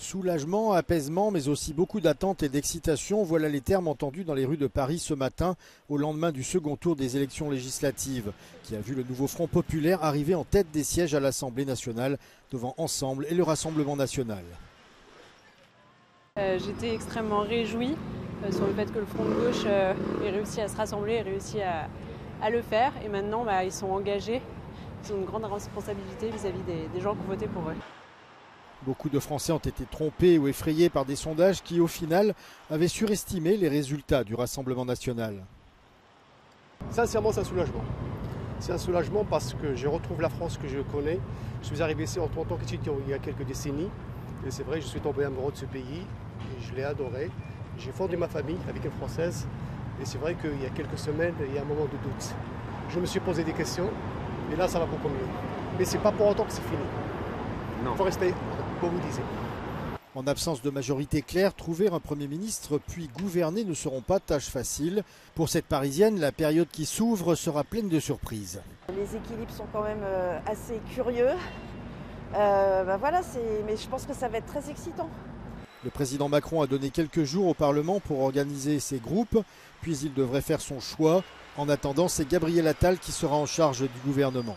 Soulagement, apaisement, mais aussi beaucoup d'attente et d'excitation, voilà les termes entendus dans les rues de Paris ce matin, au lendemain du second tour des élections législatives, qui a vu le nouveau Front populaire arriver en tête des sièges à l'Assemblée nationale, devant Ensemble et le Rassemblement national. J'étais extrêmement réjouie sur le fait que le Front de gauche ait réussi à se rassembler, ait réussi à le faire. Et maintenant, ils sont engagés, ils ont une grande responsabilité vis-à-vis des gens qui ont voté pour eux. Beaucoup de Français ont été trompés ou effrayés par des sondages qui, au final, avaient surestimé les résultats du Rassemblement national. Sincèrement, c'est un soulagement. C'est un soulagement parce que je retrouve la France que je connais. Je suis arrivé ici en tant qu'étudiant il y a quelques décennies. Et c'est vrai, je suis tombé amoureux de ce pays et je l'ai adoré. J'ai fondé ma famille avec une Française. Et c'est vrai qu'il y a quelques semaines, il y a un moment de doute. Je me suis posé des questions et là, ça va beaucoup mieux. Mais ce n'est pas pour autant que c'est fini. Il faut rester, comme vous disiez. En absence de majorité claire, trouver un Premier ministre puis gouverner ne seront pas tâche facile. Pour cette Parisienne, la période qui s'ouvre sera pleine de surprises. Les équilibres sont quand même assez curieux. Mais je pense que ça va être très excitant. Le président Macron a donné quelques jours au Parlement pour organiser ses groupes, puis il devrait faire son choix. En attendant, c'est Gabriel Attal qui sera en charge du gouvernement.